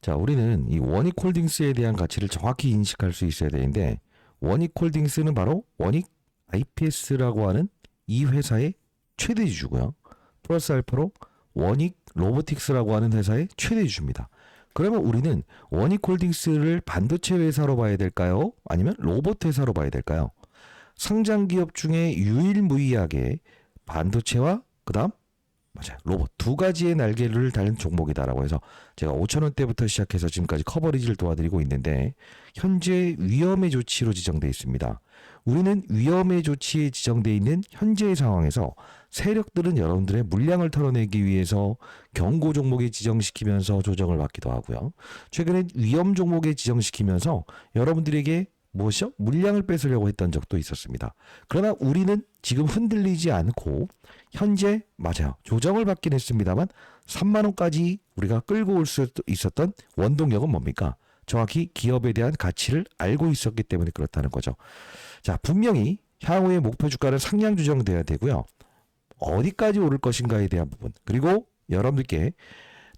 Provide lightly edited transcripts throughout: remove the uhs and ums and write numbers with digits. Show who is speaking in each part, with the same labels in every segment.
Speaker 1: 자, 우리는 이 원익홀딩스에 대한 가치를 정확히 인식할 수 있어야 되는데, 원익홀딩스는 바로 원익 IPS라고 하는 이 회사의 최대 주주고요. 플러스 알파로 원익 로보틱스라고 하는 회사의 최대 주주입니다. 그러면 우리는 원익홀딩스를 반도체 회사로 봐야 될까요? 아니면 로봇 회사로 봐야 될까요? 상장 기업 중에 유일무이하게 반도체와 그다음 맞아요. 로봇 두 가지의 날개를 달린 종목이다라고 해서 제가 5,000원대부터 시작해서 지금까지 커버리지를 도와드리고 있는데 현재 위험의 조치로 지정되어 있습니다. 우리는 위험의 조치에 지정되어 있는 현재의 상황에서 세력들은 여러분들의 물량을 털어내기 위해서 경고 종목에 지정시키면서 조정을 받기도 하고요. 최근에 위험 종목에 지정시키면서 여러분들에게 무엇이죠? 물량을 뺏으려고 했던 적도 있었습니다. 그러나 우리는 지금 흔들리지 않고 현재 맞아요. 조정을 받긴 했습니다만 3만 원까지 우리가 끌고 올 수 있었던 원동력은 뭡니까? 정확히 기업에 대한 가치를 알고 있었기 때문에 그렇다는 거죠. 자, 분명히 향후의 목표 주가는 상향 조정돼야 되고요. 어디까지 오를 것인가에 대한 부분. 그리고 여러분들께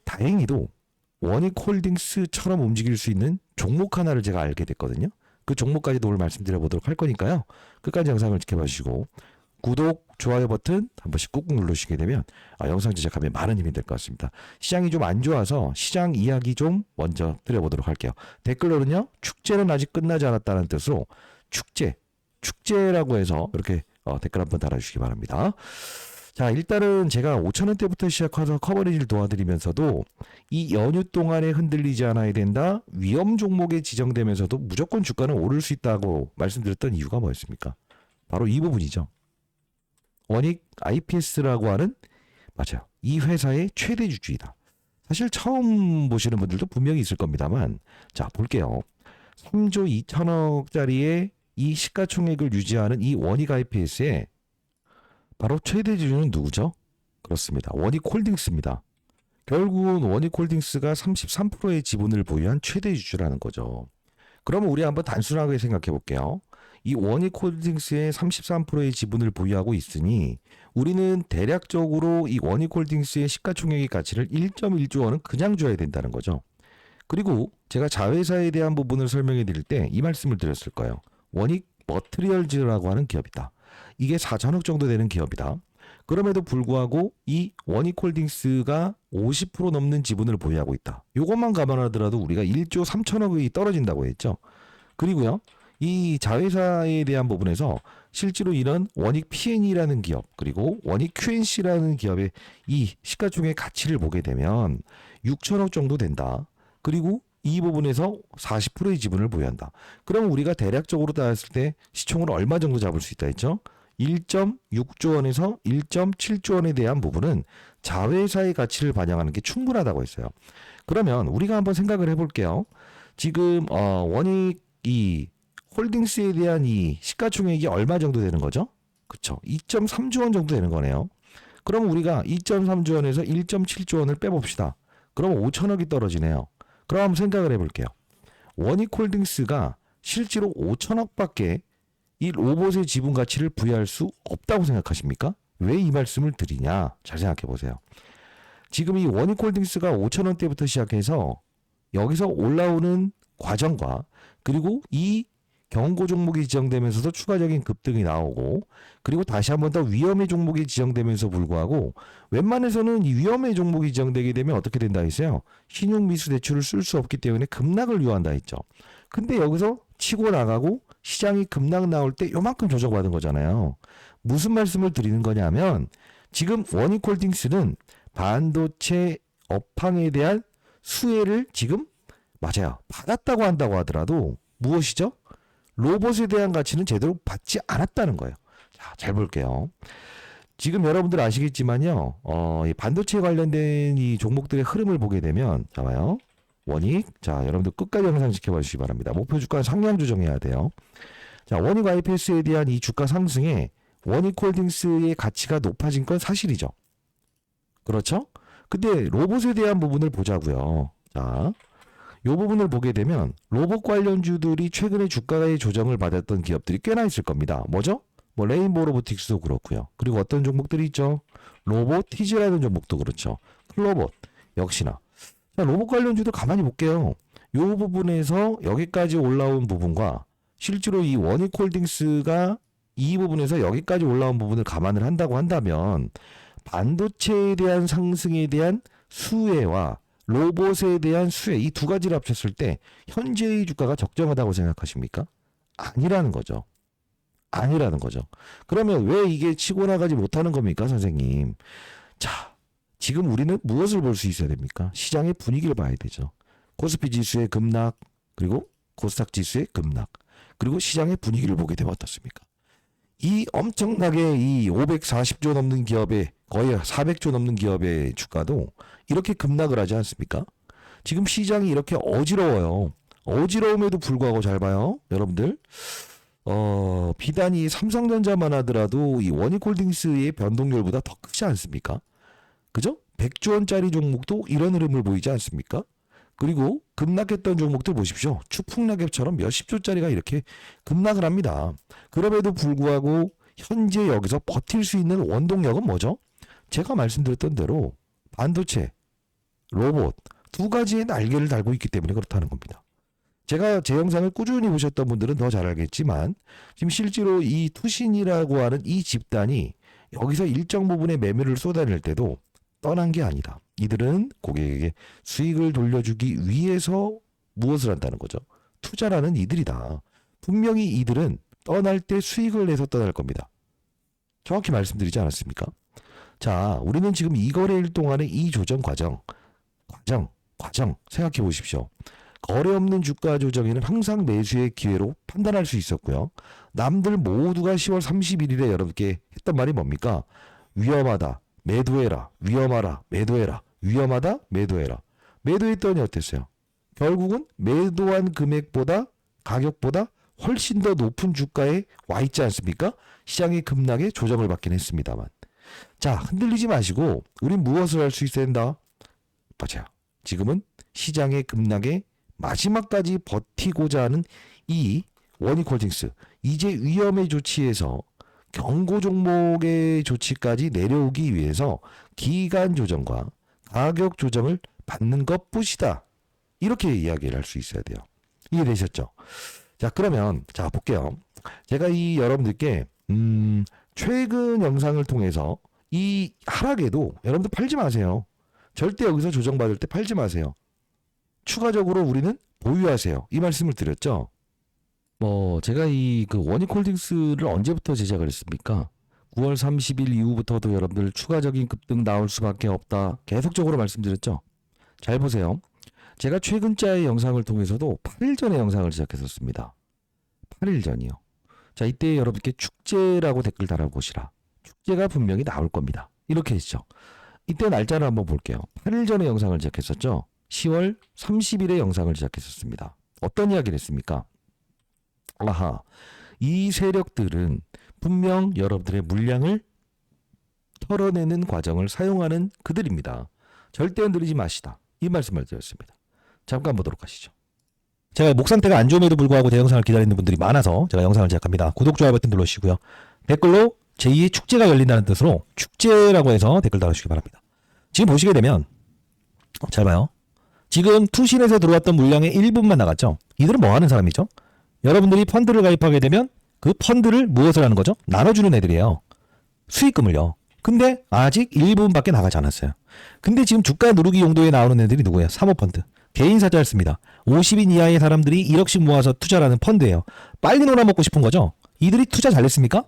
Speaker 1: 다행히도 원익홀딩스처럼 움직일 수 있는 종목 하나를 제가 알게 됐거든요. 그 종목까지도 오늘 말씀드려 보도록 할 거니까요. 끝까지 영상을 지켜봐 주시고 구독, 좋아요 버튼 한 번씩 꾹꾹 누르시게 되면 영상 제작하면 많은 힘이 될 것 같습니다. 시장이 좀 안 좋아서 시장 이야기 좀 먼저 드려보도록 할게요. 댓글로는요. 축제는 아직 끝나지 않았다는 뜻으로 축제라고 해서 이렇게 댓글 한번 달아주시기 바랍니다. 자, 일단은 제가 5,000원대부터 시작해서 커버리지를 도와드리면서도 이 연휴 동안에 흔들리지 않아야 된다. 위험 종목에 지정되면서도 무조건 주가는 오를 수 있다고 말씀드렸던 이유가 뭐였습니까? 바로 이 부분이죠. 원익 IPS라고 하는 맞아요. 이 회사의 최대 주주이다. 사실 처음 보시는 분들도 분명히 있을 겁니다만 자, 볼게요. 3조 2천억짜리의 이 시가총액을 유지하는 이 원익 IPS의 바로 최대 주주는 누구죠? 그렇습니다. 원익홀딩스입니다. 결국은 원익홀딩스가 33%의 지분을 보유한 최대 주주라는 거죠. 그러면 우리 한번 단순하게 생각해 볼게요. 이 원익홀딩스의 33%의 지분을 보유하고 있으니 우리는 대략적으로 이 원익홀딩스의 시가총액의 가치를 1.1조 원은 그냥 줘야 된다는 거죠. 그리고 제가 자회사에 대한 부분을 설명해 드릴 때 이 말씀을 드렸을 거예요. 원익 머트리얼즈라고 하는 기업이다. 이게 4천억 정도 되는 기업이다. 그럼에도 불구하고 이 원익홀딩스가 50% 넘는 지분을 보유하고 있다. 이것만 감안하더라도 우리가 1조 3천억이 떨어진다고 했죠. 그리고요. 이 자회사에 대한 부분에서 실제로 이런 원익 PN이라는 기업 그리고 원익 QNC라는 기업의 이 시가총액 가치를 보게 되면 6천억 정도 된다. 그리고 이 부분에서 40%의 지분을 보유한다. 그럼 우리가 대략적으로 따졌을 때 시총을 얼마 정도 잡을 수 있다 했죠? 1.6조 원에서 1.7조 원에 대한 부분은 자회사의 가치를 반영하는 게 충분하다고 했어요. 그러면 우리가 한번 생각을 해볼게요. 지금 원익 이 홀딩스에 대한 이 시가총액이 얼마 정도 되는 거죠? 그쵸? 2.3조 원 정도 되는 거네요. 그럼 우리가 2.3조 원에서 1.7조 원을 빼봅시다. 그럼 5천억이 떨어지네요. 그럼 한번 생각을 해볼게요. 원익홀딩스가 실제로 5천억밖에 이 로봇의 지분 가치를 부여할 수 없다고 생각하십니까? 왜 이 말씀을 드리냐? 잘 생각해 보세요. 지금 이 원익홀딩스가 5천원대부터 시작해서 여기서 올라오는 과정과 그리고 이 경고 종목이 지정되면서도 추가적인 급등이 나오고 그리고 다시 한 번 더 위험의 종목이 지정되면서 불구하고 웬만해서는 이 위험의 종목이 지정되게 되면 어떻게 된다 했어요? 신용미수 대출을 쓸 수 없기 때문에 급락을 요한다 했죠. 근데 여기서 치고 나가고 시장이 급락 나올 때 요만큼 조정받은 거잖아요. 무슨 말씀을 드리는 거냐면 지금 원익홀딩스는 반도체 업황에 대한 수혜를 지금 맞아요. 받았다고 한다고 하더라도 무엇이죠? 로봇에 대한 가치는 제대로 받지 않았다는 거예요. 자, 잘 볼게요. 지금 여러분들 아시겠지만요. 이 반도체 관련된 이 종목들의 흐름을 보게 되면 잠깐만요. 원익. 자, 여러분들 끝까지 영상 지켜봐 주시기 바랍니다. 목표 주가는 상향 조정해야 돼요. 자, 원익 IPS에 대한 이 주가 상승에 원익홀딩스의 가치가 높아진 건 사실이죠. 그렇죠? 근데 로봇에 대한 부분을 보자고요. 자, 이 부분을 보게 되면 로봇 관련주들이 최근에 주가의 조정을 받았던 기업들이 꽤나 있을 겁니다. 뭐죠? 뭐 레인보우 로보틱스도 그렇고요. 그리고 어떤 종목들이 있죠? 로보티즈라는 종목도 그렇죠. 클로봇 역시나. 자, 로봇 관련주도 가만히 볼게요. 이 부분에서 여기까지 올라온 부분과 실제로 이 원익홀딩스가 이 부분에서 여기까지 올라온 부분을 감안을 한다고 한다면 반도체에 대한 상승에 대한 수혜와 로봇에 대한 수혜, 이 두 가지를 합쳤을 때 현재의 주가가 적정하다고 생각하십니까? 아니라는 거죠. 아니라는 거죠. 그러면 왜 이게 치고 나가지 못하는 겁니까, 선생님? 자, 지금 우리는 무엇을 볼 수 있어야 됩니까? 시장의 분위기를 봐야 되죠. 코스피 지수의 급락, 그리고 코스닥 지수의 급락, 그리고 시장의 분위기를 보게 되면 어떻습니까? 이 엄청나게 이 540조 넘는 기업의, 거의 400조 넘는 기업의 주가도 이렇게 급락을 하지 않습니까? 지금 시장이 이렇게 어지러워요. 어지러움에도 불구하고 잘 봐요, 여러분들. 비단 이 삼성전자만 하더라도 이 원익홀딩스의 변동률보다 더 크지 않습니까? 그죠? 100조 원짜리 종목도 이런 흐름을 보이지 않습니까? 그리고 급락했던 종목들 보십시오. 추풍낙엽처럼 몇십 조짜리가 이렇게 급락을 합니다. 그럼에도 불구하고 현재 여기서 버틸 수 있는 원동력은 뭐죠? 제가 말씀드렸던 대로 반도체, 로봇 두 가지의 날개를 달고 있기 때문에 그렇다는 겁니다. 제가 제 영상을 꾸준히 보셨던 분들은 더 잘 알겠지만 지금 실제로 이 투신이라고 하는 이 집단이 여기서 일정 부분의 매매를 쏟아낼 때도 떠난 게 아니다. 이들은 고객에게 수익을 돌려주기 위해서 무엇을 한다는 거죠? 투자라는 이들이다. 분명히 이들은 떠날 때 수익을 내서 떠날 겁니다. 정확히 말씀드리지 않았습니까? 자, 우리는 지금 이 거래일 동안의 이 조정 과정 생각해 보십시오. 거래 없는 주가 조정에는 항상 매수의 기회로 판단할 수 있었고요. 남들 모두가 10월 31일에 여러분께 했던 말이 뭡니까? 위험하다. 매도해라. 위험하라. 매도해라. 위험하다. 매도해라. 매도했더니 어땠어요? 결국은 매도한 금액보다 가격보다 훨씬 더 높은 주가에 와 있지 않습니까? 시장의 급락에 조정을 받긴 했습니다만. 자, 흔들리지 마시고 우린 무엇을 할 수 있어야 된다? 맞아요. 지금은 시장의 급락에 마지막까지 버티고자 하는 이 원익홀딩스, 이제 위험의 조치에서 경고 종목의 조치까지 내려오기 위해서 기간 조정과 가격 조정을 받는 것 뿐이다. 이렇게 이야기를 할 수 있어야 돼요. 이해되셨죠? 자, 그러면 자 볼게요. 제가 이 여러분들께 최근 영상을 통해서 이 하락에도 여러분들 팔지 마세요. 절대 여기서 조정받을 때 팔지 마세요. 추가적으로 우리는 보유하세요. 이 말씀을 드렸죠. 제가 이 그 원익홀딩스를 언제부터 제작을 했습니까? 9월 30일 이후부터도 여러분들 추가적인 급등 나올 수밖에 없다. 계속적으로 말씀드렸죠. 잘 보세요. 제가 최근자의 영상을 통해서도 8일 전에 영상을 제작했었습니다. 8일 전이요. 자, 이때 여러분께 축제라고 댓글 달아보시라. 축제가 분명히 나올 겁니다. 이렇게 했죠. 이때 날짜를 한번 볼게요. 8일 전에 영상을 제작했었죠. 10월 30일에 영상을 제작했었습니다. 어떤 이야기를 했습니까? 아하, 이 세력들은 분명 여러분들의 물량을 털어내는 과정을 사용하는 그들입니다. 절대 흔들리지 마시다. 이 말씀을 드렸습니다. 잠깐 보도록 하시죠. 제가 목 상태가 안 좋음에도 불구하고 제 영상을 기다리는 분들이 많아서 제가 영상을 제작합니다. 구독, 좋아요 버튼 눌러주시고요. 댓글로 제2의 축제가 열린다는 뜻으로 축제라고 해서 댓글 달아주시기 바랍니다. 지금 보시게 되면 잘 봐요. 지금 투신에서 들어왔던 물량의 일부분만 나갔죠. 이들은 뭐 하는 사람이죠? 여러분들이 펀드를 가입하게 되면 그 펀드를 무엇을 하는 거죠? 나눠주는 애들이에요. 수익금을요. 근데 아직 일부분밖에 나가지 않았어요. 근데 지금 주가 누르기 용도에 나오는 애들이 누구예요? 사모펀드. 개인 사자였습니다. 50인 이하의 사람들이 1억씩 모아서 투자하는 펀드예요. 빨리 놀아먹고 싶은 거죠? 이들이 투자 잘했습니까?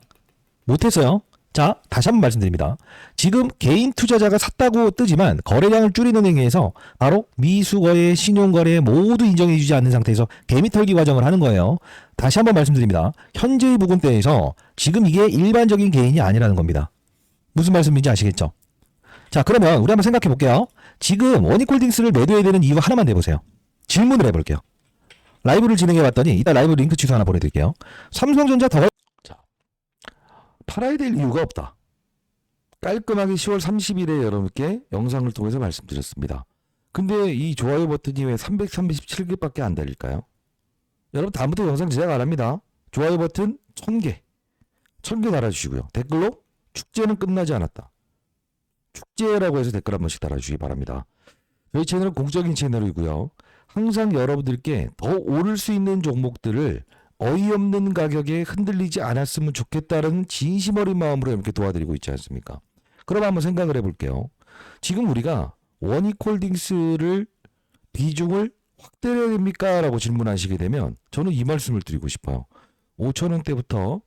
Speaker 1: 못했어요. 자, 다시 한번 말씀드립니다. 지금 개인 투자자가 샀다고 뜨지만 거래량을 줄이는 행위에서 바로 미수거래, 신용거래 모두 인정해주지 않는 상태에서 개미털기 과정을 하는 거예요. 다시 한번 말씀드립니다. 현재의 부분대에서 지금 이게 일반적인 개인이 아니라는 겁니다. 무슨 말씀인지 아시겠죠? 자, 그러면 우리 한번 생각해 볼게요. 지금 원익홀딩스를 매도해야 되는 이유 하나만 내보세요. 질문을 해볼게요. 라이브를 진행해 봤더니 이따 라이브 링크 취소 하나 보내드릴게요. 삼성전자 더 팔아야 될 이유가 없다. 깔끔하게 10월 30일에 여러분께 영상을 통해서 말씀드렸습니다. 근데 이 좋아요 버튼이 왜 337개밖에 안 달릴까요? 여러분 다음부터 영상 제작 안 합니다. 좋아요 버튼 1000개. 1000개 달아주시고요. 댓글로 축제는 끝나지 않았다. 축제라고 해서 댓글 한 번씩 달아주시기 바랍니다. 저희 채널은 공적인 채널이고요. 항상 여러분들께 더 오를 수 있는 종목들을 어이없는 가격에 흔들리지 않았으면 좋겠다는 진심 어린 마음으로 이렇게 도와드리고 있지 않습니까? 그럼 한번 생각을 해볼게요. 지금 우리가 원익홀딩스를 비중을 확대해야 됩니까? 라고 질문하시게 되면 저는 이 말씀을 드리고 싶어요. 5천원대부터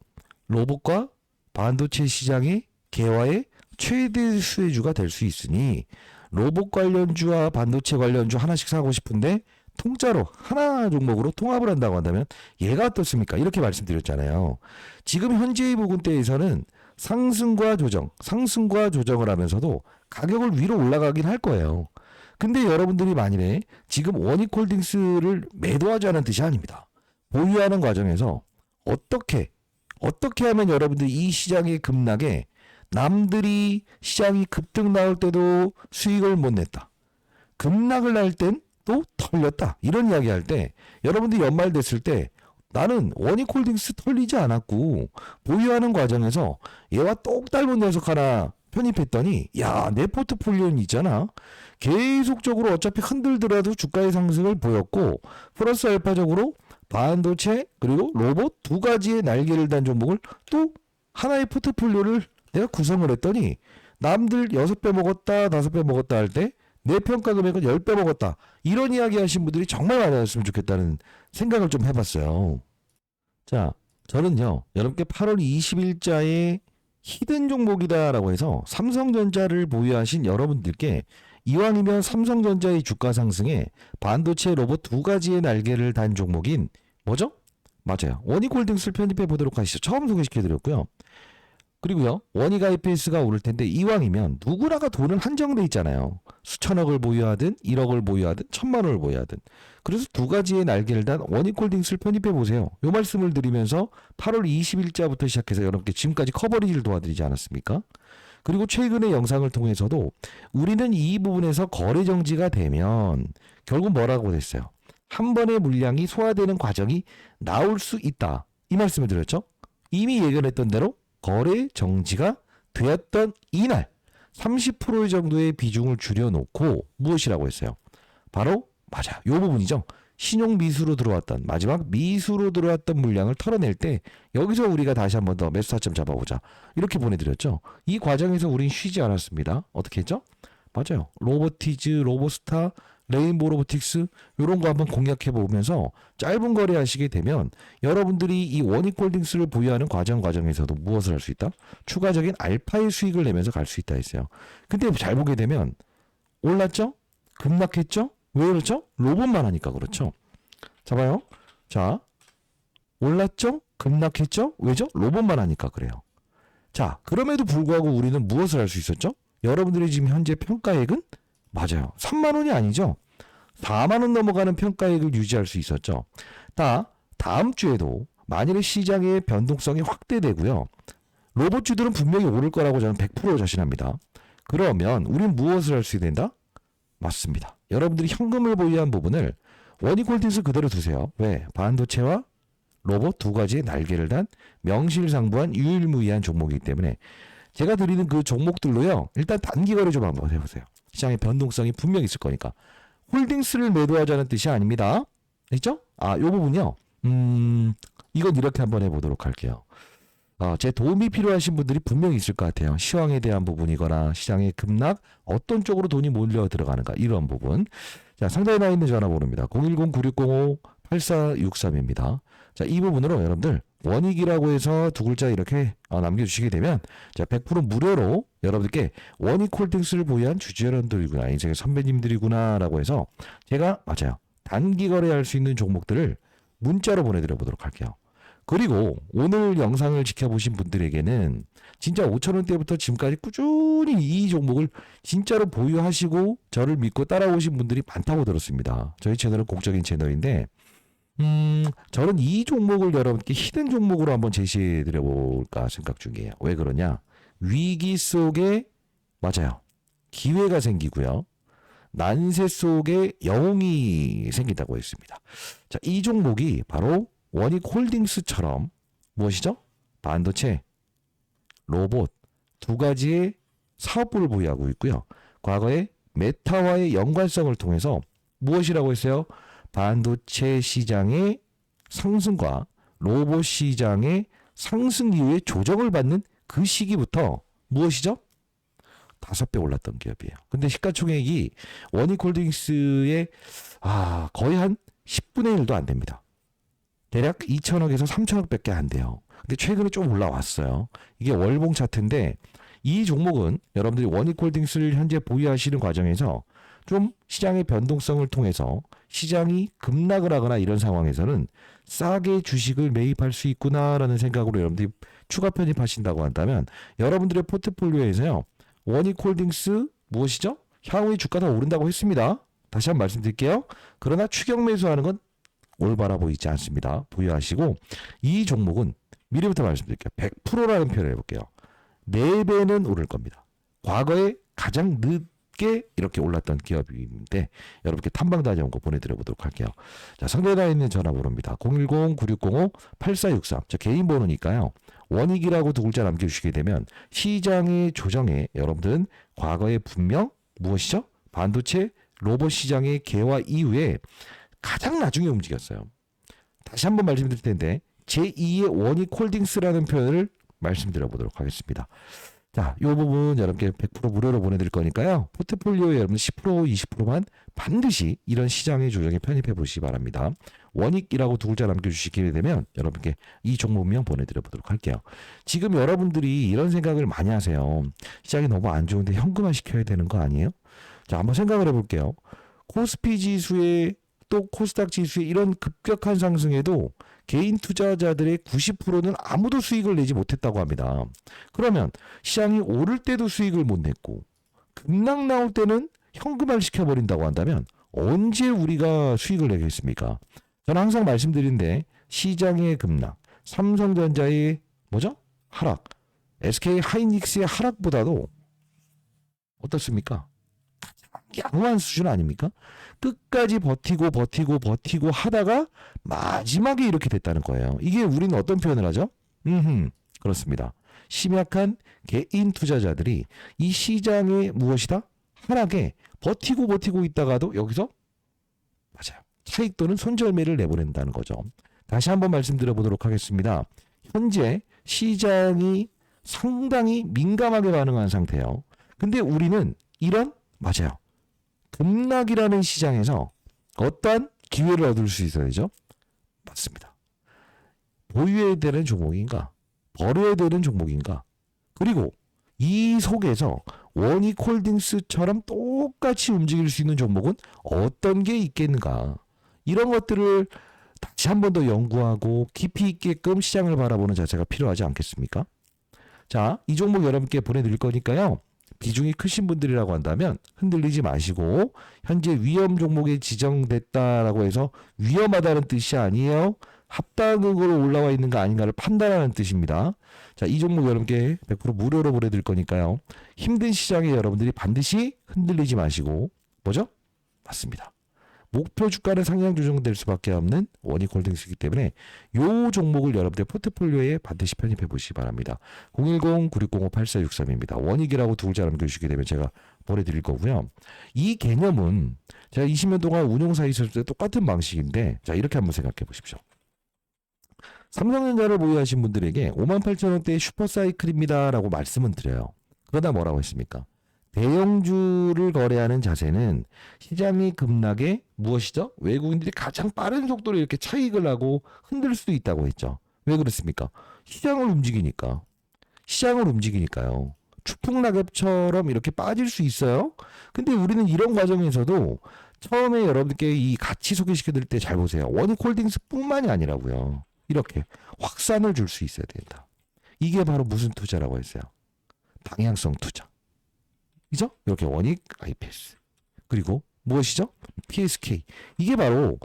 Speaker 1: 로봇과 반도체 시장의 개화의 최대 수혜주가 될 수 있으니 로봇 관련주와 반도체 관련주 하나씩 사고 싶은데 통짜로 하나 종목으로 통합을 한다고 한다면 얘가 어떻습니까? 이렇게 말씀드렸잖아요. 지금 현재의 부근대에서는 상승과 조정을 하면서도 가격을 위로 올라가긴 할 거예요. 근데 여러분들이 만일에 지금 원익홀딩스를 매도하지 않은 뜻이 아닙니다. 보유하는 과정에서 어떻게 하면 여러분들이 이 시장의 급락에 남들이 시장이 급등 나올 때도 수익을 못 냈다. 급락을 날 땐 또 털렸다. 이런 이야기 할 때 여러분들이 연말 됐을 때 나는 원익홀딩스 털리지 않았고 보유하는 과정에서 얘와 똑 닮은 녀석 하나 편입했더니 야, 내 포트폴리오는 있잖아. 계속적으로 어차피 흔들더라도 주가의 상승을 보였고 플러스 알파적으로 반도체 그리고 로봇 두 가지의 날개를 단 종목을 또 하나의 포트폴리오를 내가 구성을 했더니 남들 6배 먹었다 5배 먹었다 할 때 내 평가 금액은 10배 먹었다. 이런 이야기 하신 분들이 정말 많았으면 좋겠다는 생각을 좀 해봤어요. 자, 저는요 여러분께 8월 20일자에 히든 종목이다라고 해서 삼성전자를 보유하신 여러분들께 이왕이면 삼성전자의 주가 상승에 반도체 로봇 두 가지의 날개를 단 종목인 뭐죠? 맞아요. 원익홀딩스를 편입해 보도록 하시죠. 처음 소개시켜드렸고요. 그리고요 원익 IPS가 오를 텐데 이왕이면 누구나가 돈은 한정돼 있잖아요. 수천억을 보유하든 1억을 보유하든 1,000만 원을 보유하든 그래서 두 가지의 날개를 단 원익홀딩스를 편입해 보세요. 요 말씀을 드리면서 8월 20일자부터 시작해서 여러분께 지금까지 커버리지를 도와드리지 않았습니까? 그리고 최근의 영상을 통해서도 우리는 이 부분에서 거래 정지가 되면 결국 뭐라고 됐어요? 한 번의 물량이 소화되는 과정이 나올 수 있다. 이 말씀을 드렸죠? 이미 예견했던 대로 거래 정지가 되었던 이날 30% 정도의 비중을 줄여놓고 무엇이라고 했어요? 바로 맞아. 요 부분이죠. 신용 미수로 들어왔던 마지막 미수로 들어왔던 물량을 털어낼 때 여기서 우리가 다시 한 번 더 매수 타점 잡아보자. 이렇게 보내드렸죠. 이 과정에서 우린 쉬지 않았습니다. 어떻게 했죠? 맞아요. 로보티즈, 로보스타, 레인보우 로보틱스 이런 거 한번 공략해 보면서 짧은 거래 하시게 되면 여러분들이 이 원익홀딩스를 보유하는 과정에서도 무엇을 할 수 있다? 추가적인 알파의 수익을 내면서 갈 수 있다 했어요. 근데 잘 보게 되면 올랐죠? 급락했죠? 왜 그렇죠? 로봇만 하니까 그렇죠. 자 봐요. 자 올랐죠? 급락했죠? 왜죠? 로봇만 하니까 그래요. 자 그럼에도 불구하고 우리는 무엇을 할 수 있었죠? 여러분들이 지금 현재 평가액은 맞아요. 3만 원이 아니죠. 4만 원 넘어가는 평가액을 유지할 수 있었죠. 다음 주에도 만일에 시장의 변동성이 확대되고요. 로봇주들은 분명히 오를 거라고 저는 100% 자신합니다. 그러면 우리는 무엇을 할 수 있다? 맞습니다. 여러분들이 현금을 보유한 부분을 원익홀딩스 그대로 두세요. 왜? 반도체와 로봇 두 가지의 날개를 단 명실상부한 유일무이한 종목이기 때문에 제가 드리는 그 종목들로요. 일단 단기 거래 좀 한번 해보세요. 시장의 변동성이 분명히 있을 거니까. 홀딩스를 매도하자는 뜻이 아닙니다. 됐죠? 요 부분요. 이건 이렇게 한번 해보도록 할게요. 제 도움이 필요하신 분들이 분명히 있을 것 같아요. 시황에 대한 부분이거나 시장의 급락, 어떤 쪽으로 돈이 몰려 들어가는가 이런 부분. 자, 상단에 나와 있는 전화번호입니다. 010-9605-8463입니다. 자, 이 부분으로 여러분들 원익이라고 해서 두 글자 이렇게 남겨주시게 되면 자, 100% 무료로 여러분들께 원익홀딩스를 보유한 주주여러분들이구나, 인생의 선배님들이구나 라고 해서 제가 맞아요. 단기 거래할 수 있는 종목들을 문자로 보내드려 보도록 할게요. 그리고 오늘 영상을 지켜보신 분들에게는 진짜 5,000원대부터 지금까지 꾸준히 이 종목을 진짜로 보유하시고 저를 믿고 따라오신 분들이 많다고 들었습니다. 저희 채널은 공적인 채널인데 저는 이 종목을 여러분께 히든 종목으로 한번 제시해 드려볼까 생각 중이에요. 왜 그러냐? 위기 속에 맞아요. 기회가 생기고요. 난세 속에 영웅이 생긴다고 했습니다. 자, 이 종목이 바로 원익홀딩스처럼 무엇이죠? 반도체, 로봇 두 가지의 사업부를 보유하고 있고요. 과거에 메타와의 연관성을 통해서 무엇이라고 했어요? 반도체 시장의 상승과 로봇 시장의 상승 이후에 조정을 받는 그 시기부터 무엇이죠? 5배 올랐던 기업이에요. 근데 시가총액이 원익홀딩스의 거의 한 10분의 1도 안 됩니다. 대략 2천억에서 3천억밖에 안 돼요. 근데 최근에 좀 올라왔어요. 이게 월봉 차트인데 이 종목은 여러분들이 원익홀딩스를 현재 보유하시는 과정에서 좀 시장의 변동성을 통해서 시장이 급락을 하거나 이런 상황에서는 싸게 주식을 매입할 수 있구나라는 생각으로 여러분들이 추가 편입하신다고 한다면 여러분들의 포트폴리오에서요. 원익홀딩스 무엇이죠? 향후에 주가 더 오른다고 했습니다. 다시 한번 말씀드릴게요. 그러나 추격 매수하는 건 올바라 보이지 않습니다. 보유하시고 이 종목은 미리부터 말씀드릴게요. 100%라는 표현을 해볼게요. 4배는 오를 겁니다. 과거에 가장 늦게 이렇게 올랐던 기업인데 여러분께 탐방 다녀온 거 보내드려보도록 할게요. 자, 상대에 있는 전화번호입니다. 010-9605-8463. 저 개인 번호니까요. 원익이라고 두 글자 남겨주시게 되면 시장의 조정에 여러분들은 과거에 분명 무엇이죠? 반도체 로봇 시장의 개화 이후에 가장 나중에 움직였어요. 다시 한번 말씀드릴 텐데 제2의 원익홀딩스라는 표현을 말씀드려보도록 하겠습니다. 자, 이 부분 여러분께 100% 무료로 보내드릴 거니까요. 포트폴리오에 여러분 10% 20%만 반드시 이런 시장의 조정에 편입해 보시기 바랍니다. 원익이라고 두 글자 남겨주시게 되면 여러분께 이 종목명 보내드려보도록 할게요. 지금 여러분들이 이런 생각을 많이 하세요. 시장이 너무 안 좋은데 현금화 시켜야 되는 거 아니에요? 자, 한번 생각을 해볼게요. 코스피 지수에 또 코스닥 지수의 이런 급격한 상승에도 개인 투자자들의 90%는 아무도 수익을 내지 못했다고 합니다. 그러면 시장이 오를 때도 수익을 못 냈고 급락 나올 때는 현금화를 시켜버린다고 한다면 언제 우리가 수익을 내겠습니까? 저는 항상 말씀드리는데 시장의 급락, 삼성전자의 뭐죠? 하락, SK 하이닉스의 하락보다도 어떻습니까? 양호한 수준 아닙니까? 끝까지 버티고 하다가 마지막에 이렇게 됐다는 거예요. 이게 우리는 어떤 표현을 하죠? 그렇습니다. 심약한 개인 투자자들이 이 시장의 무엇이다? 하락에 버티고 있다가도 여기서 맞아요. 차익 또는 손절매를 내보낸다는 거죠. 다시 한번 말씀드려보도록 하겠습니다. 현재 시장이 상당히 민감하게 반응한 상태예요. 근데 우리는 이런 맞아요. 급락이라는 시장에서 어떠한 기회를 얻을 수 있어야 되죠? 맞습니다. 보유해야 되는 종목인가? 버려야 되는 종목인가? 그리고 이 속에서 원익홀딩스처럼 똑같이 움직일 수 있는 종목은 어떤 게 있겠는가? 이런 것들을 다시 한 번 더 연구하고 깊이 있게끔 시장을 바라보는 자세가 필요하지 않겠습니까? 자, 이 종목 여러분께 보내드릴 거니까요. 비중이 크신 분들이라고 한다면 흔들리지 마시고 현재 위험 종목에 지정됐다라고 해서 위험하다는 뜻이 아니에요. 합당으로 올라와 있는 거 아닌가를 판단하는 뜻입니다. 자, 이 종목 여러분께 100% 무료로 보내드릴 거니까요. 힘든 시장에 여러분들이 반드시 흔들리지 마시고 뭐죠? 맞습니다. 목표 주가는 상향 조정될 수밖에 없는 원익홀딩스이기 때문에 이 종목을 여러분들 포트폴리오에 반드시 편입해 보시기 바랍니다. 010-9605-8463입니다. 원익이라고 두 글자 남겨주시게 되면 제가 보내드릴 거고요. 이 개념은 제가 20년 동안 운용사에 있을 때 똑같은 방식인데 자 이렇게 한번 생각해 보십시오. 삼성전자를 보유하신 분들에게 58,000원대의 슈퍼사이클입니다 라고 말씀은 드려요. 그러다 뭐라고 했습니까? 대형주를 거래하는 자세는 시장의 급락에 무엇이죠? 외국인들이 가장 빠른 속도로 이렇게 차익을 하고 흔들 수도 있다고 했죠. 왜 그렇습니까? 시장을 움직이니까요. 추풍낙엽처럼 이렇게 빠질 수 있어요. 근데 우리는 이런 과정에서도 처음에 여러분께 이 가치 소개시켜드릴 때 잘 보세요. 원익홀딩스뿐만이 아니라고요. 이렇게 확산을 줄 수 있어야 된다. 이게 바로 무슨 투자라고 했어요? 방향성 투자. 그죠? 이렇게 원익 IPS 그리고 무엇이죠? PSK 이게 바로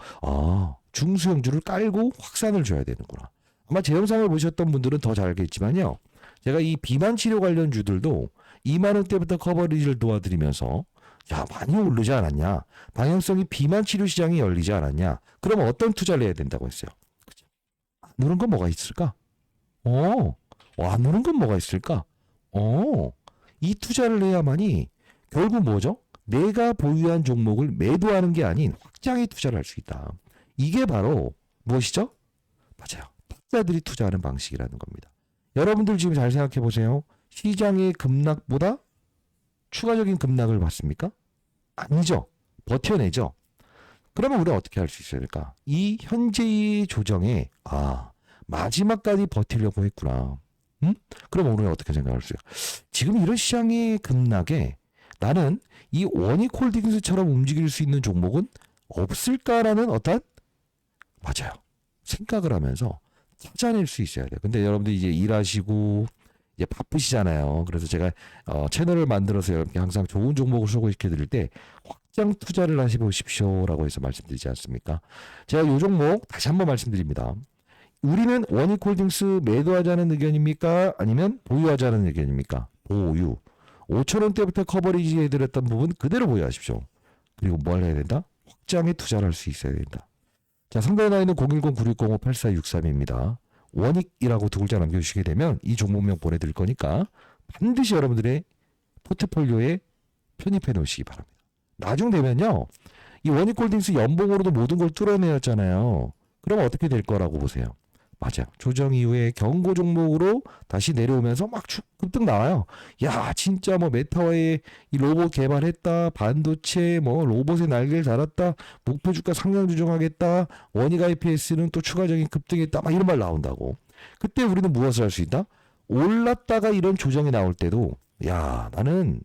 Speaker 1: 중수형주를 깔고 확산을 줘야 되는구나. 아마 제 영상을 보셨던 분들은 더 잘 알겠지만요. 제가 이 비만 치료 관련 주들도 2만 원대부터 커버리지를 도와드리면서 야 많이 오르지 않았냐? 방향성이 비만 치료 시장이 열리지 않았냐? 그러면 어떤 투자를 해야 된다고 했어요? 그죠? 안 오른 건 뭐가 있을까? 안 오른 건 뭐가 있을까? 이 투자를 해야만이 결국 뭐죠? 내가 보유한 종목을 매도하는 게 아닌 확장에 투자를 할 수 있다. 이게 바로 무엇이죠? 맞아요. 투자자들이 투자하는 방식이라는 겁니다. 여러분들 지금 잘 생각해 보세요. 시장의 급락보다 추가적인 급락을 받습니까? 아니죠. 버텨내죠. 그러면 우리가 어떻게 할 수 있어야 될까? 이 현재의 조정에 마지막까지 버티려고 했구나. 그럼 우리가 어떻게 생각할 수 있어요? 지금 이런 시장의 급락에 나는 이 원익홀딩스처럼 움직일 수 있는 종목은 없을까라는 어떤 맞아요. 생각을 하면서 찾아낼 수 있어야 돼요. 근데 여러분들 이제 일하시고 이제 바쁘시잖아요. 그래서 제가 채널을 만들어서 여러분께 항상 좋은 종목을 소개시켜 드릴 때 확장 투자를 하시보십시오라고 해서 말씀드리지 않습니까? 제가 이 종목 다시 한번 말씀드립니다. 우리는 원익홀딩스 매도하자는 의견입니까? 아니면 보유하자는 의견입니까? 보유. 5,000원대부터 커버리지 해드렸던 부분 그대로 보유하십시오. 그리고 뭘 해야 된다? 확장에 투자를 할 수 있어야 된다. 자, 상단에 나와 있는 010-9605-8463입니다. 원익이라고 두 글자 남겨주시게 되면 이 종목명 보내드릴 거니까 반드시 여러분들의 포트폴리오에 편입해 놓으시기 바랍니다. 나중 되면요. 이 원익홀딩스 연봉으로도 모든 걸 뚫어내었잖아요. 그럼 어떻게 될 거라고 보세요. 맞아요. 조정 이후에 경고 종목으로 다시 내려오면서 막 급등 나와요. 야, 진짜 뭐 메타와의 이 로봇 개발했다. 반도체 뭐 로봇의 날개를 달았다. 목표 주가 상향 조정하겠다. 원익 IPS는 또 추가적인 급등했다. 막 이런 말 나온다고. 그때 우리는 무엇을 할 수 있다? 올랐다가 이런 조정이 나올 때도 야, 나는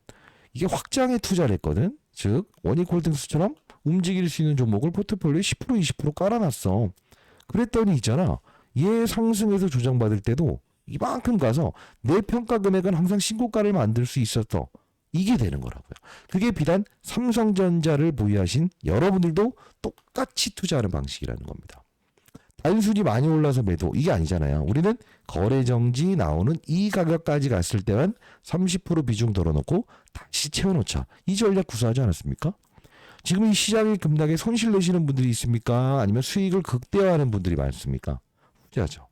Speaker 1: 이게 확장에 투자를 했거든. 즉 원익홀딩스처럼 움직일 수 있는 종목을 포트폴리오에 10% 20% 깔아놨어. 그랬더니 있잖아. 얘 상승해서 조정받을 때도 이만큼 가서 내 평가 금액은 항상 신고가를 만들 수 있었어. 이게 되는 거라고요. 그게 비단 삼성전자를 보유하신 여러분들도 똑같이 투자하는 방식이라는 겁니다. 단순히 많이 올라서 매도 이게 아니잖아요. 우리는 거래정지 나오는 이 가격까지 갔을 때만 30% 비중 덜어놓고 다시 채워놓자. 이 전략 구사하지 않았습니까? 지금 이 시장의 급락에 손실 내시는 분들이 있습니까? 아니면 수익을 극대화하는 분들이 많습니까? 후자죠.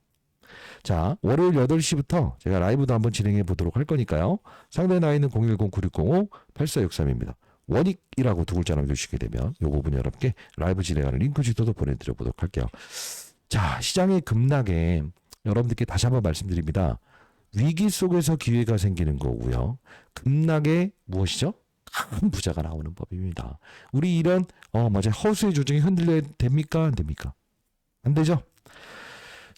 Speaker 1: 자, 월요일 8시부터 제가 라이브도 한번 진행해 보도록 할 거니까요. 상단에 나와 있는 010-9605-8463입니다. 원익이라고 두 글자 남겨주시게 되면 이 부분 여러분께 라이브 진행하는 링크 주소도 보내드려 보도록 할게요. 자, 시장의 급락에 여러분들께 다시 한번 말씀드립니다. 위기 속에서 기회가 생기는 거고요. 급락에 무엇이죠? 큰 부자가 나오는 법입니다. 우리 이런 맞아요. 허수의 조정이 흔들려야 됩니까? 안 됩니까? 안 되죠?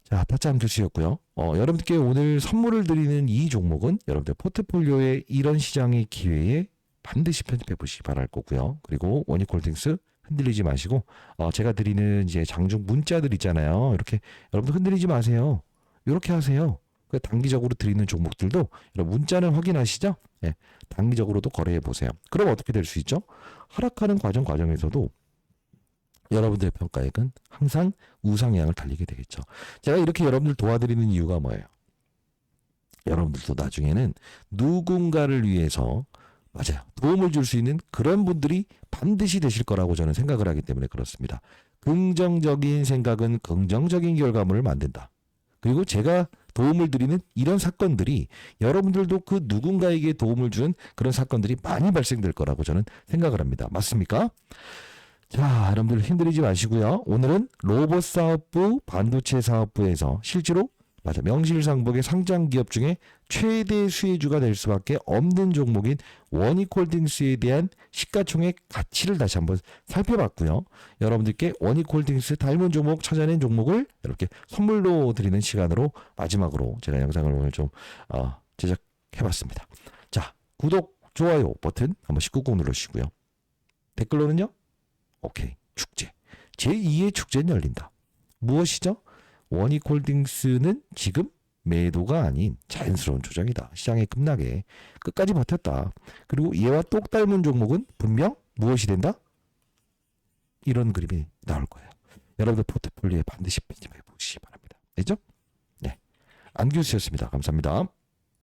Speaker 1: 자, 타짜 암투시였고요. 여러분들께 오늘 선물을 드리는 이 종목은 여러분들 포트폴리오에 이런 시장의 기회에 반드시 편입해 보시기 바랄 거고요. 그리고 원익홀딩스 흔들리지 마시고 제가 드리는 이제 장중 문자들 있잖아요. 이렇게 여러분들 흔들리지 마세요. 이렇게 하세요. 그 단기적으로 드리는 종목들도 여러분 문자는 확인하시죠? 네, 단기적으로도 거래해 보세요. 그럼 어떻게 될 수 있죠? 하락하는 과정에서도 여러분들의 평가액은 항상 우상향을 달리게 되겠죠. 제가 이렇게 여러분들 도와드리는 이유가 뭐예요? 여러분들도 나중에는 누군가를 위해서 맞아요. 도움을 줄 수 있는 그런 분들이 반드시 되실 거라고 저는 생각을 하기 때문에 그렇습니다. 긍정적인 생각은 긍정적인 결과물을 만든다. 그리고 제가 도움을 드리는 이런 사건들이 여러분들도 그 누군가에게 도움을 주는 그런 사건들이 많이 발생될 거라고 저는 생각을 합니다. 맞습니까? 자, 여러분들 힘들이지 마시고요. 오늘은 로봇 사업부, 반도체 사업부에서 실제로 명실상부의 상장 기업 중에 최대 수혜주가 될 수밖에 없는 종목인 원익홀딩스에 대한 시가총액 가치를 다시 한번 살펴봤고요. 여러분들께 원익홀딩스 닮은 종목 찾아낸 종목을 이렇게 선물로 드리는 시간으로 마지막으로 제가 영상을 오늘 좀 제작해봤습니다. 자, 구독, 좋아요 버튼 한 번씩 꾹꾹 눌러주시고요. 댓글로는요. 오케이. 축제. 제2의 축제는 열린다. 무엇이죠? 원익홀딩스는 지금 매도가 아닌 자연스러운 조정이다. 시장의 급락에 끝까지 버텼다. 그리고 얘와 똑 닮은 종목은 분명 무엇이 된다? 이런 그림이 나올 거예요. 여러분들 포트폴리오에 반드시 편집해 보시기 바랍니다. 알죠? 네. 안규수였습니다. 감사합니다.